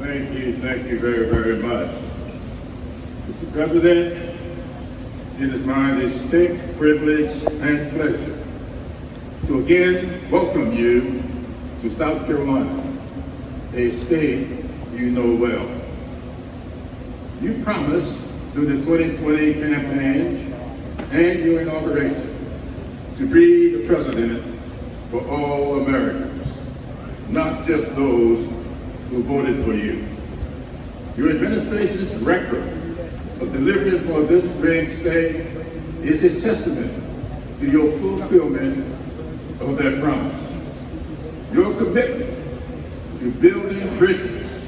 Thank you very, very much. Mr. President, it is my distinct privilege and pleasure to again welcome you to South Carolina, a state you know well. You promised during the 2020 campaign and your inauguration to be the president for all Americans, not just those who voted for you. Your administration's record of delivering for this great state is a testament to your fulfillment of that promise. Your commitment to building bridges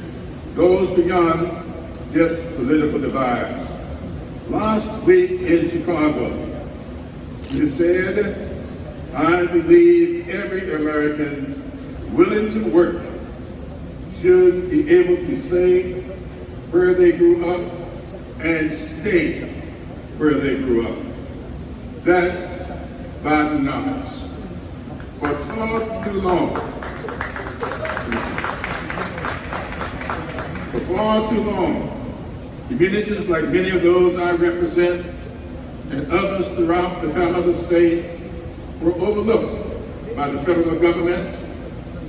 goes beyond just political divides. Last week in Chicago, you said, "I believe every American willing to work should be able to say where they grew up and stay where they grew up." That's Bidenomics. For far too long, communities like many of those I represent and others throughout the Panorama state were overlooked by the federal government,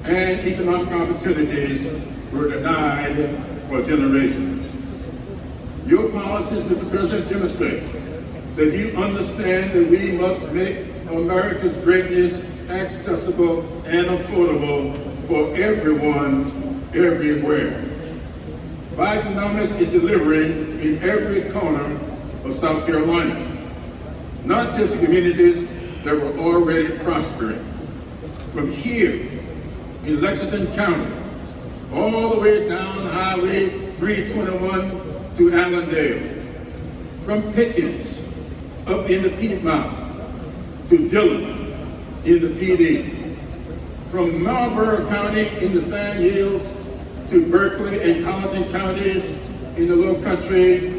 and economic opportunities were denied for generations. Your policies, Mr. President, demonstrate that you understand that we must make America's greatness accessible and affordable for everyone, everywhere. Bidenomics is delivering in every corner of South Carolina, not just communities that were already prospering. From here in Lexington County, all the way down Highway 321 to Allendale, from Pickens up in the Piedmont to Dillon in the PD, from Marlborough County in the Sand Hills to Berkeley and Colleton counties in the Low Country,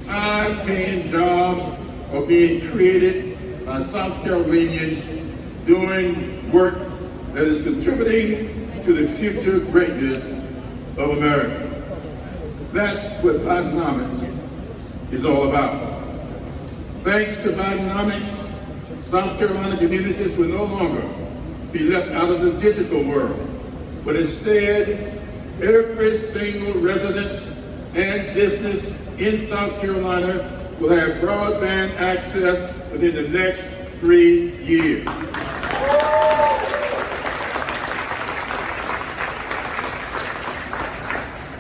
high-paying jobs are being created by South Carolinians doing work that is contributing to the future greatness of America. That's what Bidenomics is all about. Thanks to Bidenomics, South Carolina communities will no longer be left out of the digital world, but instead, every single residence and business in South Carolina will have broadband access within the next 3 years.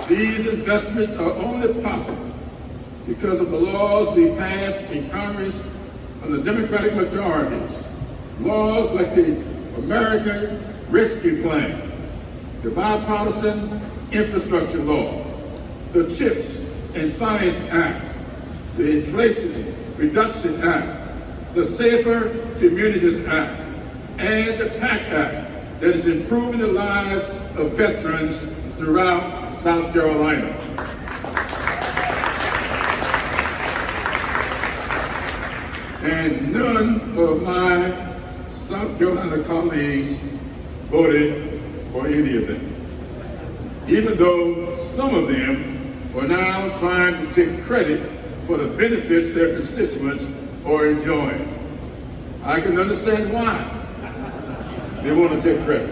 These investments are only possible because of the laws we passed in Congress under Democratic majorities. Laws like the American Rescue Plan, the Bipartisan Infrastructure Law, the CHIPS and Science Act, the Inflation Reduction Act, the Safer Communities Act, and the PACT Act that is improving the lives of veterans throughout South Carolina. And none of my South Carolina colleagues voted for any of them, even though some of them are now trying to take credit for the benefits their constituents are enjoying. I can understand why they want to take credit.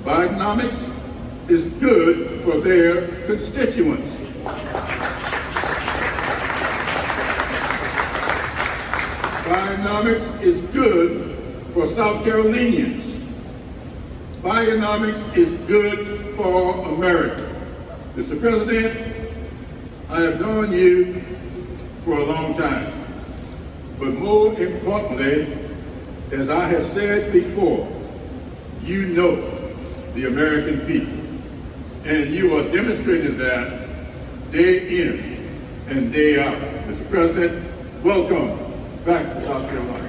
Bidenomics is good for their constituents. Bidenomics is good for South Carolinians. Bidenomics is good for America. Mr. President, I have known you for a long time, but more importantly, as I have said before, you know the American people, and you are demonstrating that day in and day out. Mr. President, welcome back to South Carolina.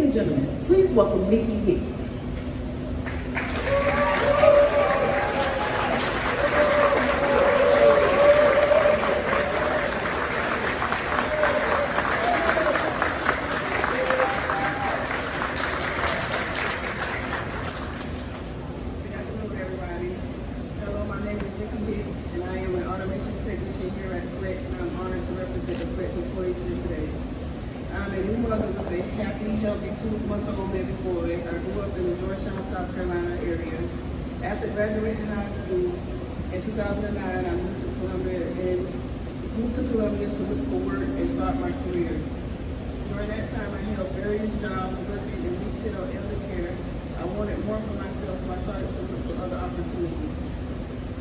and gentlemen, please welcome Nikki Hicks. Here at Flex, and I'm honored to represent the Flex employees here today. I'm a new mother with a happy, healthy 2-month-old baby boy. I grew up in the Georgetown, South Carolina area. After graduating high school in 2009, I moved to Columbia to look for work and start my career. During that time, I held various jobs working in retail, elder care. I wanted more for myself, so I started to look for other opportunities.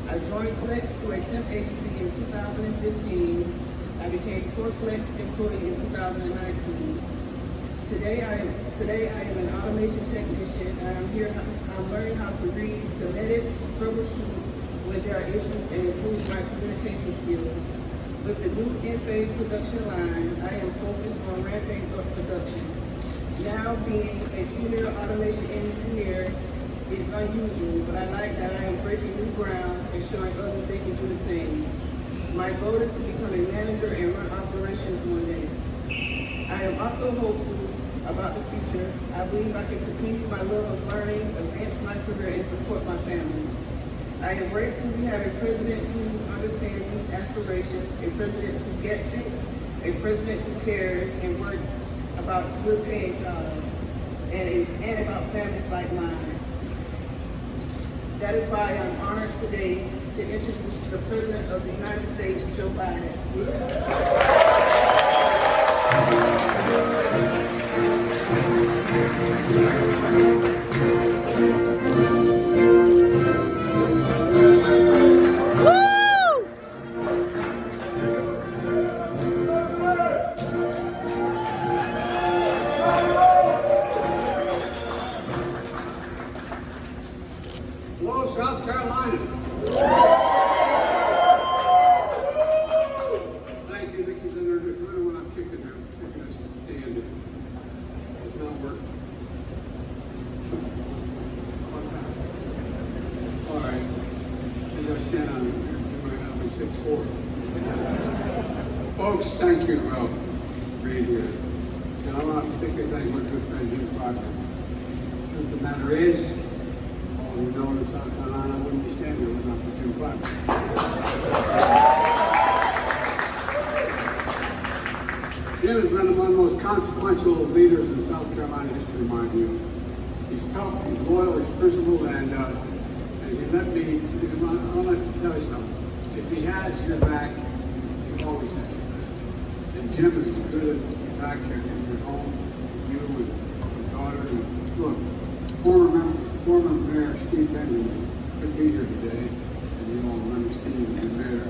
I joined Flex through a temp agency in 2015. I became core Flex employee in 2019. Today I am an automation technician. I'm learning how to read schematics, troubleshoot when there are issues, and improve my communication skills. With the new Enphase production line, I am focused on ramping up production. Now, being a female automation engineer is unusual, but I like that I am breaking new grounds and showing others they can do the same. My goal is to become a manager and run operations one day. I am also hopeful about the future. I believe I can continue my love of learning, advance my career, and support my family. I am grateful we have a president who understands these aspirations, a president who gets it, a president who cares and works about good paying jobs, and about families like mine. That is why I am honored today to introduce the President of the United States, Joe Biden. Hello, South Carolina. Thank you, Nikki's in there. It's really when I'm kicking her, kicking us to stand in. It's not working. All right. Maybe I stand on it. I'll be 6'4". Folks, thank you, Ralph, for being here. And I want to particularly thank my good friend Jim Crocker. The truth of the matter is, you know, in South Carolina, I wouldn't be standing here if not for Jim Crocker. Jim has been one of the most consequential leaders in South Carolina history, mind you. He's tough, he's loyal, he's principled, and he let me, I'd like to tell you something. If he has your back, he always has your back. And Jim is good to be back here in your home with you and your daughter. And look, former Mayor Steve Benjamin could be here today, and you all remember Steve as your mayor,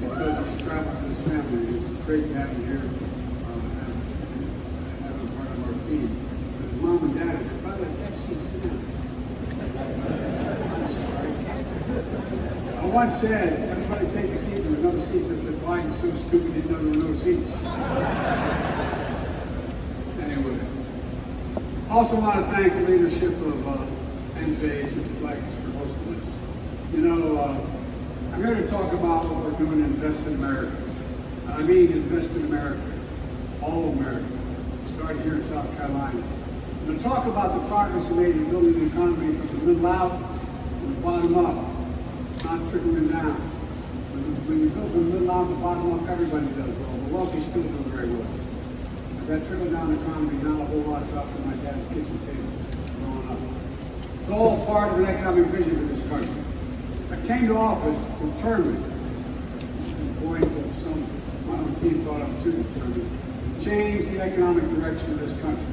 because he's traveling with his family. It's great to have him here, have him part of our team. But his mom and dad are here. By the way, have some sit down. I'm sorry. I once said, everybody take a seat. There were no seats. I said, Biden's so stupid he didn't know there were no seats. Anyway, also want to thank the leadership of Enphase and Flex for hosting us. You know, I'm here to talk about what we're doing to invest in America. I mean invest in America, all of America, starting here in South Carolina. I'm going to talk about the progress we made in building the economy from the middle out and the bottom up, not trickling down. When you build from the middle out to the bottom up, everybody does well. The wealthy still do very well. But that trickle-down economy, not a whole lot dropped on my dad's kitchen table growing up. It's all part of an economic vision for this country. I came to office determined, this is a point that some of my own team thought I was too determined, to change the economic direction of this country,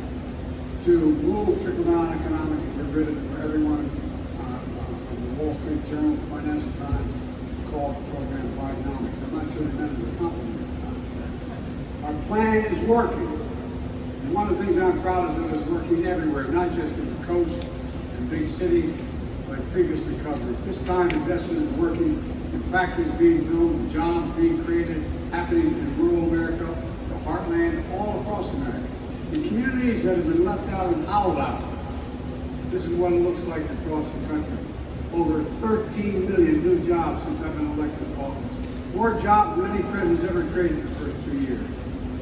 to move trickle-down economics and get rid of it for everyone from the Wall Street Journal, the Financial Times, called the program Bidenomics. I'm not sure they meant it as a compliment at the time. Our plan is working. And one of the things I'm proud of is that it's working everywhere, not just in the coast and big cities, but previous recoveries. This time, investment is working in factories being built, jobs being created, happening in rural America, the heartland, all across America. In communities that have been left out and howled out, this is what it looks like across the country. Over 13 million new jobs since I've been elected to office. More jobs than any president's ever created in the first 2 years.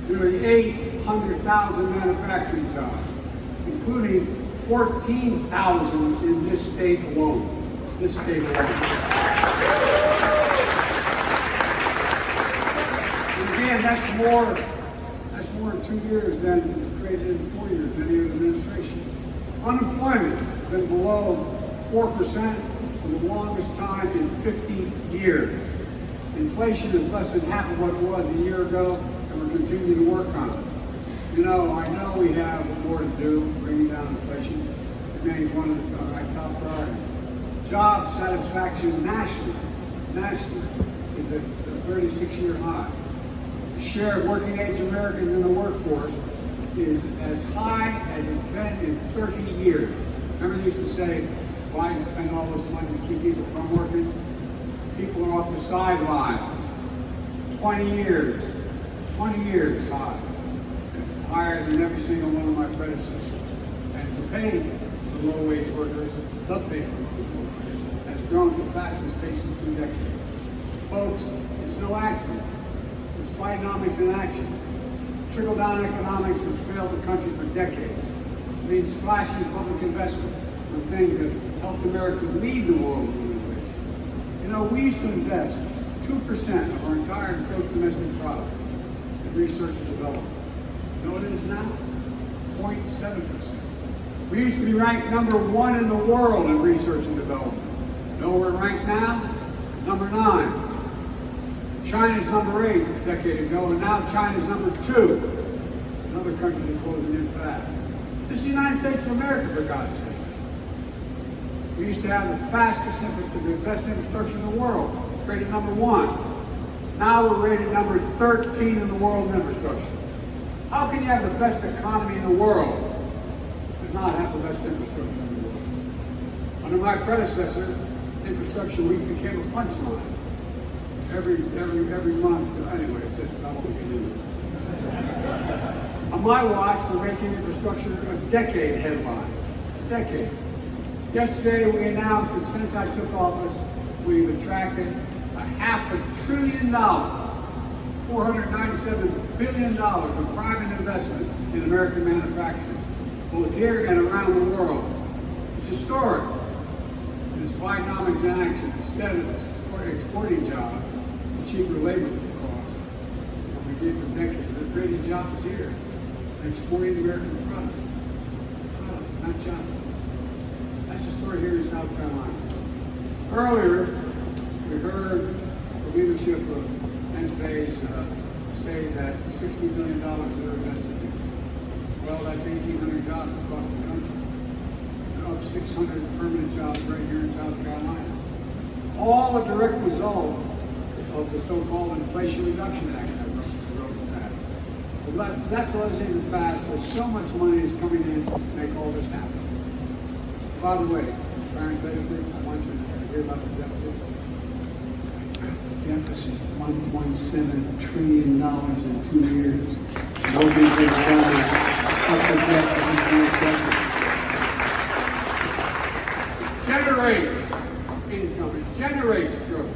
Nearly 800,000 manufacturing jobs, including 14,000 in this state alone. This state alone. And again, that's more in 2 years than was created in 4 years in any other administration. Unemployment has been below 4% for the longest time in 50 years. Inflation is less than half of what it was a year ago, and we're continuing to work on it. You know, I know we have more to do, bringing down inflation. It remains one of my top priorities. Job satisfaction nationally is at a 36-year high. The share of working age Americans in the workforce is as high as it's been in 30 years. Remember they used to say, why spend all this money to keep people from working? People are off the sidelines. 20 years high. Higher than every single one of my predecessors. And to pay for low-wage workers, the pay for low-wage workers, has grown at the fastest pace in 2 decades. Folks, it's no accident. It's Bidenomics in action. Trickle-down economics has failed the country for decades. It means slashing public investment on things that helped America lead the world in innovation. You know, we used to invest 2% of our entire gross domestic product in research and development. You know what it is now? 0.7%. We used to be ranked number 1 in the world in research and development. You know where we're ranked now? Number 9. China's number 8 a decade ago, and now China's number 2. And other countries are closing in fast. This is the United States of America, for God's sake. We used to have the best infrastructure in the world, rated number 1. Now we're rated number 13 in the world in infrastructure. How can you have the best economy in the world but not have the best infrastructure in the world? Under my predecessor, Infrastructure Week became a punchline. Every month, anyway, it's just not what we can do. On my watch, we're making infrastructure a decade headline. A decade. Yesterday, we announced that since I took office, we've attracted $500 billion, $497 billion of private investment in American manufacturing, both here and around the world. It's historic. It's Bidenomics in action. Instead of exporting jobs to cheaper labor costs, what we did for decades, we're creating jobs here and exporting American product, not jobs. That's the story here in South Carolina. Earlier, we heard the leadership of Enphase say that $60 billion they're invested in. Well, that's 1,800 jobs across the country. Up 600 permanent jobs right here in South Carolina. All a direct result of the so-called Inflation Reduction Act that wrote and passed. Well, that's legislation passed where so much money is coming in to make all this happen. By the way, parenthetically, I want you to hear about the deficit. Cut the deficit $1.7 trillion in 2 years. Nobody's ever done it. Cut the deficit. Generates income, it generates growth.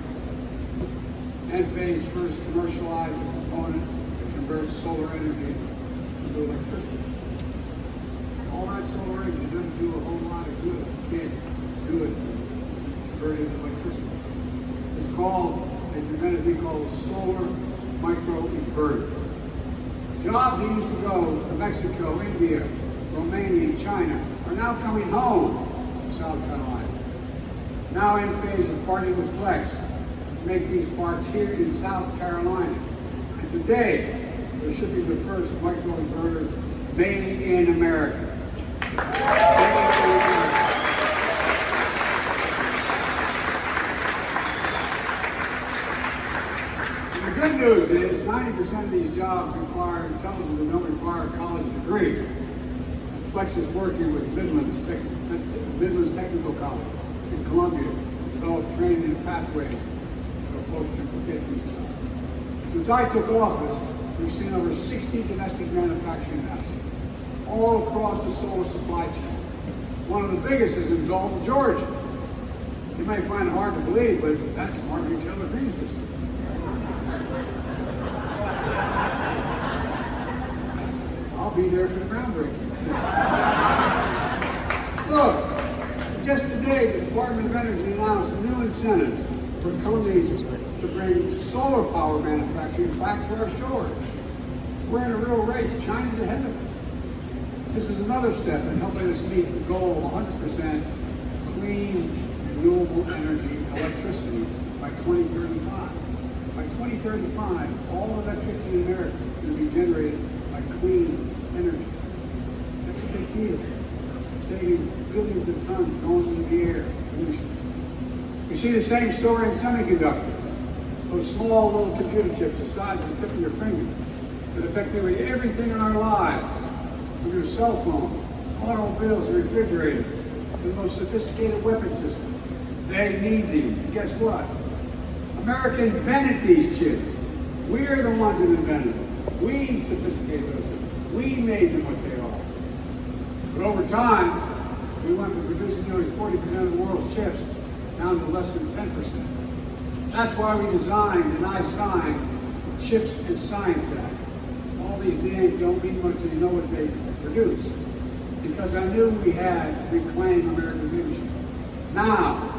Enphase first commercialized a component that converts solar energy into electricity. All that solar energy doesn't do a whole lot of good. You can't do it convert it into electricity. It's called, they invented a thing called a solar microinverter. Jobs that used to go to Mexico, India, Romania, and China are now coming home to South Carolina. Now Enphase is partnering with Flex to make these parts here in South Carolina. And today, they're shipping the first microinverters made in America. The good news is 90% of these jobs require intelligence and don't require a college degree. And Flex is working with Midlands Technical College in Columbia to develop training and pathways so folks can get these jobs. Since I took office, we've seen over 60 domestic manufacturing announcements. all across the solar supply chain. One of the biggest is in Dalton, Georgia. You may find it hard to believe, but that's Marjorie Taylor Greene's district. I'll be there for the groundbreaking. Look, just today, the Department of Energy announced new incentives for companies to bring solar power manufacturing back to our shores. We're in a real race. China's ahead of us. This is another step in helping us meet the goal of 100% clean, renewable energy electricity by 2035. By 2035, all electricity in America is going to be generated by clean energy. That's a big deal. Saving billions of tons going into the air, pollution. You see the same story in semiconductors. Those small little computer chips the size of the tip of your finger that affect nearly everything in our lives. From your cell phone, automobiles, and refrigerators, to the most sophisticated weapon system. They need these. And guess what? America invented these chips. We're the ones that invented them. We sophisticated those chips. We made them what they are. But over time, we went from producing nearly 40% of the world's chips down to less than 10%. That's why we designed and I signed the Chips and Science Act. All these names don't mean much until you know what they produce. Because I knew we had reclaimed American leadership. Now,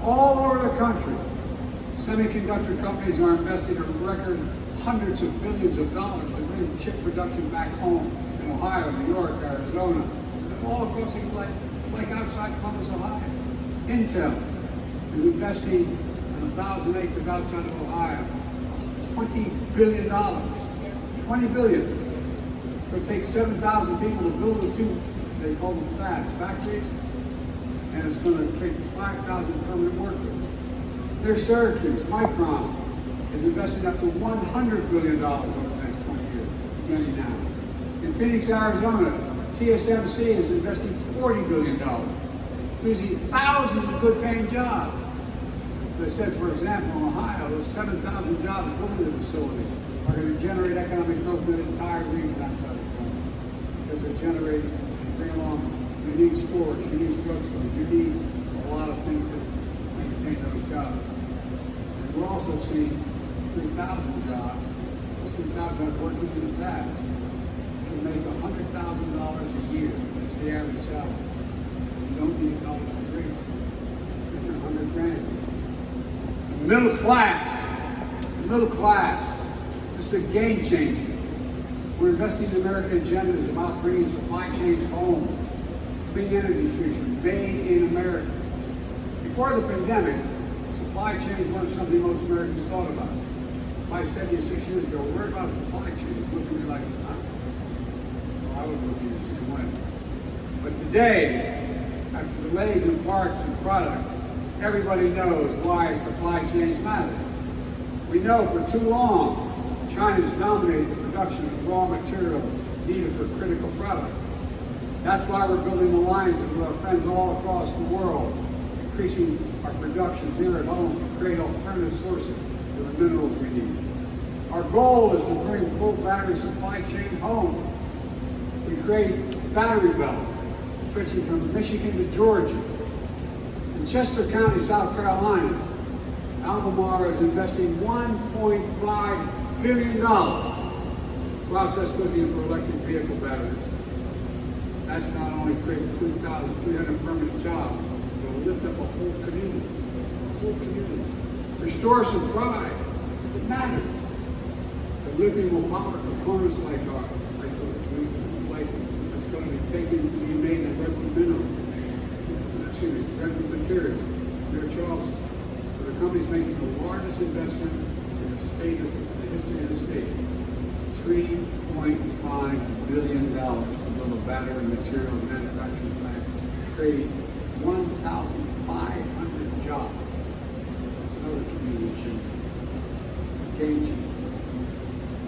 all over the country, semiconductor companies are investing a record hundreds of billions of dollars to bring chip production back home in Ohio, New York, Arizona, and all across the like outside Columbus, Ohio. Intel is investing in 1,000 acres outside of Ohio, $20 billion. $20 billion. It's going to take 7,000 people to build the two, they call them fabs, factories, and it's going to take 5,000 permanent workers. Near Syracuse, Micron is investing up to $100 billion over the next 20 years, beginning now. In Phoenix, Arizona, TSMC is investing $40 billion, using thousands of good-paying jobs. As I said, for example, in Ohio, those 7,000 jobs building the facility are going to generate economic growth in the entire region outside of Columbus. Because they're generating, they bring along, you need stores, you need drugstores, you need a lot of things to maintain those jobs. And we're also seeing 3,000 jobs, those 3,000 working in the fabs, can make $100,000 a year. That's the average salary. You don't need a college degree. Making $100 grand. The middle class, this is a game changer. We're investing in American agendas about bringing supply chains home, clean energy future, made in America. Before the pandemic, supply chains weren't something most Americans thought about. If I said to you 6 years ago, "Where about supply chain?" You'd look at me like, huh? Well, I would look at you the same way. But today, after delays in parts and products, everybody knows why supply chains matter. We know for too long, China's dominated the production of raw materials needed for critical products. That's why we're building alliances with our friends all across the world, increasing our production here at home to create alternative sources for the minerals we need. Our goal is to bring full battery supply chain home. We create battery belt, stretching from Michigan to Georgia. In Chester County, South Carolina, Albemarle is investing $1.5 billion to process lithium for electric vehicle batteries. That's not only creating 2,300 permanent jobs, but will lift up a whole community. Restore some pride. It matters. The lithium will power components like it's going to be being made in redwood redwood materials near Charleston. The company's making the largest investment in the history of the state. $3.5 billion to build a battery materials manufacturing plant, creating 1,500 jobs. That's another community changer. It's a game changer.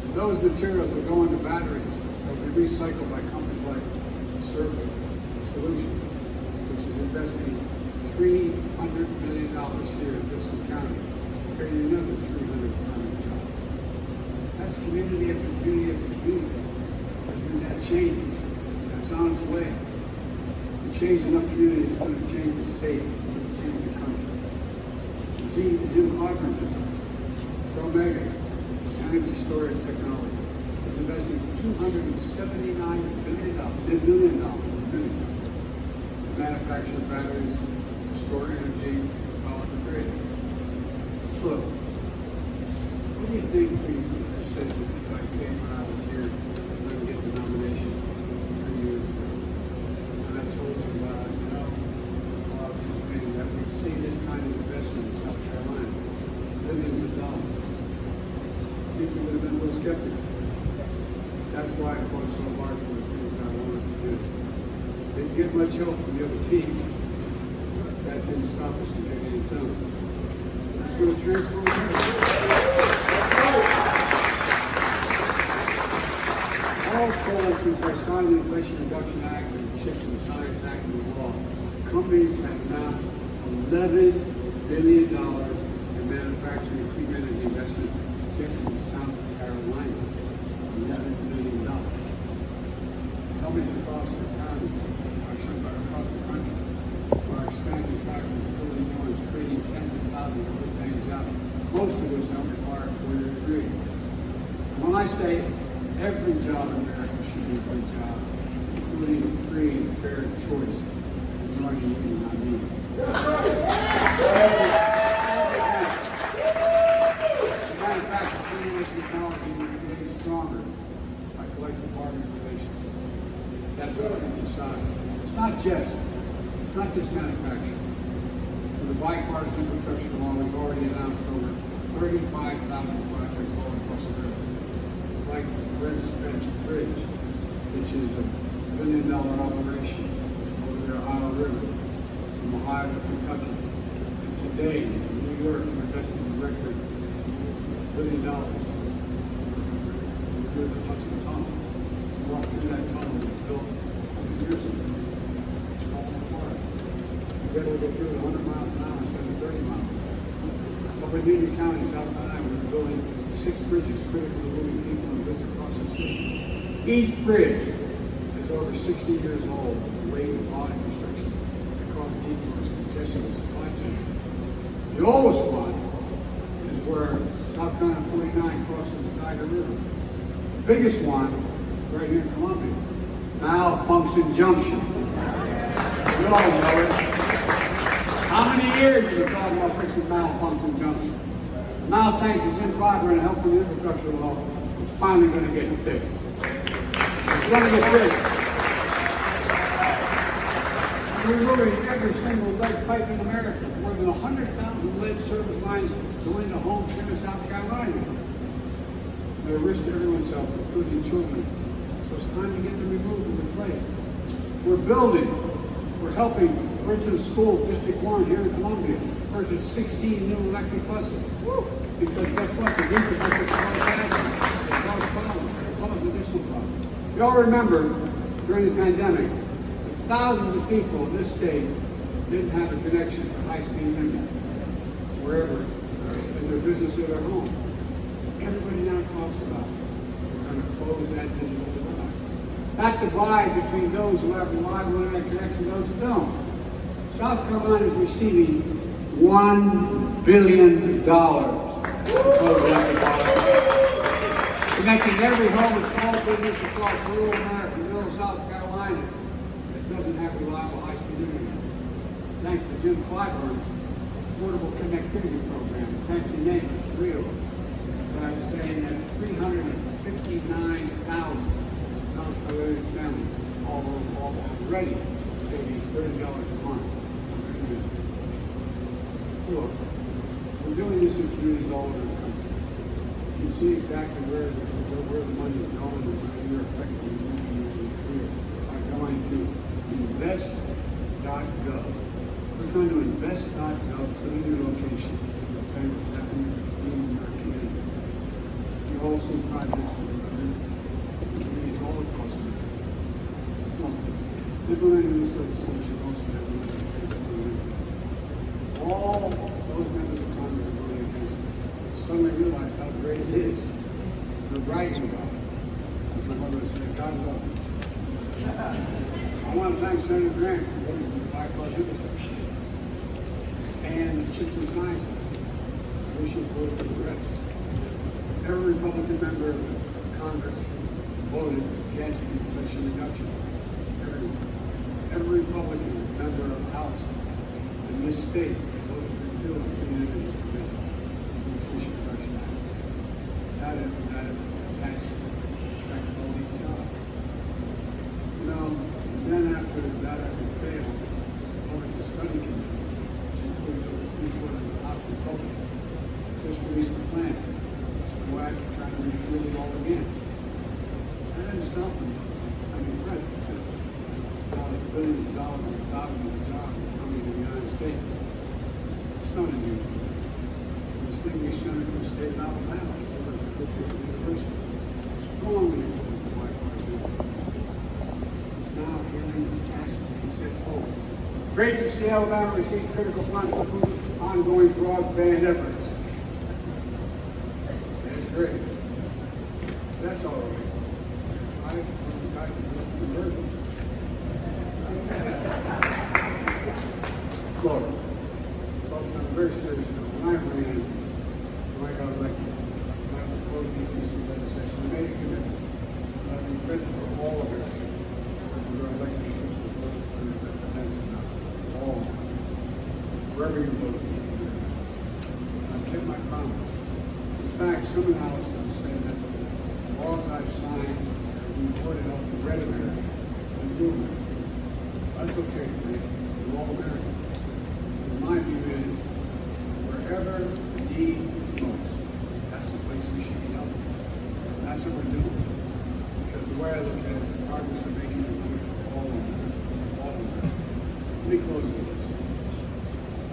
And those materials will go into batteries. They'll be recycled by companies like Survey Solutions, which is investing $300 million here in Bristol County, creating another 300 permanent jobs. That's community after community after community. There's been that change. That It's on its way. To change enough communities is going to change the state. It's going to change the country. The Jim Clyburn system, Promega, Energy Storage Technologies, is investing $279 million to manufacture batteries, to store energy, to power the grid. Look, what do you think we said if I came when I was here trying to get the nomination 3 years ago? And I told you about, while I was campaigning, that we'd see this kind of investment in South Carolina, billions of dollars. I think you would have been a little skeptical. That's why I fought so hard for the things I wanted to do. Didn't get much help from the other team, but that didn't stop us from getting it done. That's going to transform all told, since I signed the Inflation Reduction Act and the Chips and Science Act and the law, companies have announced $11 billion in manufacturing and clean energy investments just in South Carolina. $11 billion. Companies across the county, across the country, are expanding factories, building new ones, creating tens of thousands of good-paying jobs, most of which don't require a 4-year degree. And when I say every job in America should be a good job, including a free and fair choice to join a union, I mean it. The manufacturing of clean energy technology will be made stronger by collective bargaining relationships. That's up to the decide. It's not just manufacturing. For the bipartisan infrastructure law, we've already announced over 35,000 projects all across America, like Red Spence Bridge, which is a $1 billion operation over the Ohio River, from Ohio to Kentucky. And today, in New York, we're investing a record $1 billion to rebuild the Hudson Tunnel. To walk through that tunnel that was built 100 years ago. It's falling apart. We're able to go through it 100 miles an hour instead of 30 miles an hour. Up in Union County, South Carolina, we're building 6 bridges critically moving people and goods across the street. Each bridge is over 60 years old with weight and volume restrictions that cause detours, congestion, and supply chains. The oldest one is where South Carolina 49 crosses the Tiger River. The biggest one is right here in Columbia, Malfunction Junction. You all know it. How many years have we talked about fixing Malfunction Junction? Now, thanks to Jim Clyburn and help from the infrastructure law, it's finally going to get fixed. It's going to get fixed. We're removing every single lead pipe in America. More than 100,000 lead service lines go into homes here in South Carolina. They're a risk to everyone's health, including children. So it's time to get them removed and replaced. We're building. We're helping Richland School, District 1 here in Columbia, purchase 16 new electric buses. Because guess what? The diesel buses cause accidents. They cause problems. They cause additional problems. You all remember during the pandemic, thousands of people in this state didn't have a connection to high-speed internet, wherever, in their business or their home. Everybody now talks about we're going to close that digital divide. That divide between those who have reliable internet connection and those who don't. South Carolina is receiving $1 billion to close that divide. Connecting every home and small business across rural America, rural South Carolina, that doesn't have reliable high-speed internet. Thanks to Jim Clyburn's Affordable Connectivity Program, fancy name, it's real. That's saying that 359,000 South Carolina families already saving $30 a month. Look, we're doing this in communities all over the country. You can see exactly where the money's going and how you're effectively making it clear by going to invest.gov. Click on to invest.gov, put in your location. I'll tell you what's happening in your community. You all see projects in communities all across the country. Implementing this legislation also has another transformative impact. All those members of Congress are voting against it suddenly realize how great it is. They're bragging about it. My mother would say, God love it. I want to thank Senator Grant for voting for the bipartisan infrastructure and the Chips and Science Act. I wish you voted for the rest. Every Republican member of Congress voted against the Inflation Reduction Act. Every Republican member of the House in this state voted to repeal the clean energy provisions of the Inflation Reduction Act. That attacks all these jobs. You know, and then after that effort failed, the Public Study Committee, which includes over 3/4 of the House Republicans, just released a plan to go out and try to repeal it all again. That didn't stop them from claiming credit. Now that billions of dollars and thousands of jobs are coming to the United States. It's not unusual. The distinguished senator from the state of Alabama, former coach at the university, strongly opposed the bipartisan infrastructure. He's now hearing his aspects. He said, quote, "Great to see Alabama receive critical funds to boost ongoing broadband efforts." That's great. That's all right. One of those guys that grew up in conversion. Look, folks, on a very serious note, when I got elected, when I proposed these pieces of legislation, I made a commitment that I'd be present for all Americans, whether you're elected officials or representatives or not, all Americans, wherever you vote for me. I've kept my promise. In fact, some analysis has said that the laws I've signed have been more to help the red America than blue America. That's okay for me. We're all Americans. And my view is, wherever the need is most, that's the place we should be helping. And that's what we're doing. Because the way I look at it, the progress we're making is good for all Americans. All Americans. Let me close with this.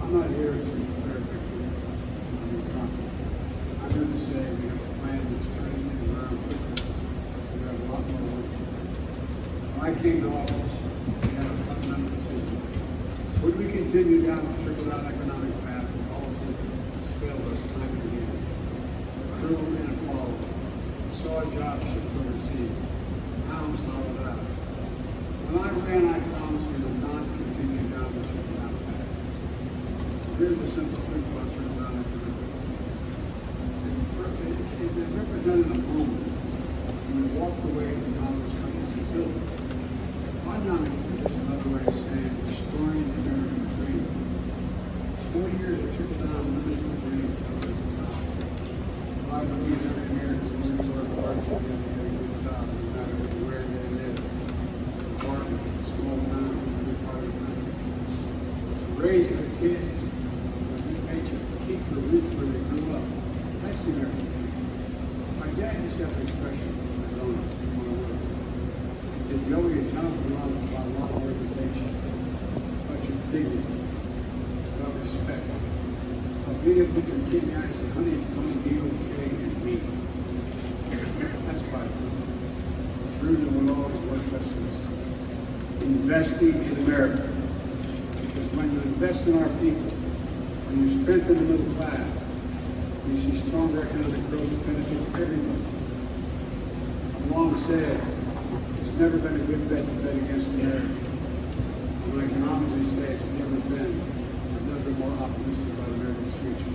I'm not here to declare victory on the economy. I'm here to say we have a plan that's turning things around quickly. We have a lot more work to do. When I came to office, we had a fundamental decision. Would we continue down the trickle-down economic path and policy that's failed us time and again? Accrue inequality. We saw jobs shipped overseas. Towns hollowed out. When I ran, I promised we would not continue down the trickle-down path. Here's a simple truth about trickle-down economics. It represented a moment when we walked away from how this country was built. Economics is just another way of saying destroying the American dream. 40 years of trickle-down limited the dream to come to the top. Well, I believe every American is going to work hard to get a good job, no matter where they live. Apartment, small town, every part of the country. To raise their kids with a good paycheck, keep their roots where they grew up. That's the American dream. My dad used to have an expression growing up in my world. He said, "Joey, your job's a lot more reputation. It's about your dignity. It's about respect. It's about being able to look your kid in the eye and say, honey, it's going to be okay in me." That's my purpose. It's rooted in what always worked best for this country. Investing in America. Because when you invest in our people, when you strengthen the middle class, when you see stronger economic growth that benefits everybody. I've long said, it's never been a good bet to bet against America. And I can honestly say it's never been. I've never been more optimistic about America's future.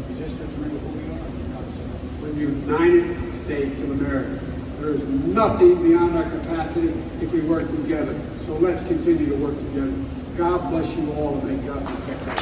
We just have to remember who we are, for God's sake. We're the United States of America. There is nothing beyond our capacity if we work together. So let's continue to work together. God bless you all and may God protect us.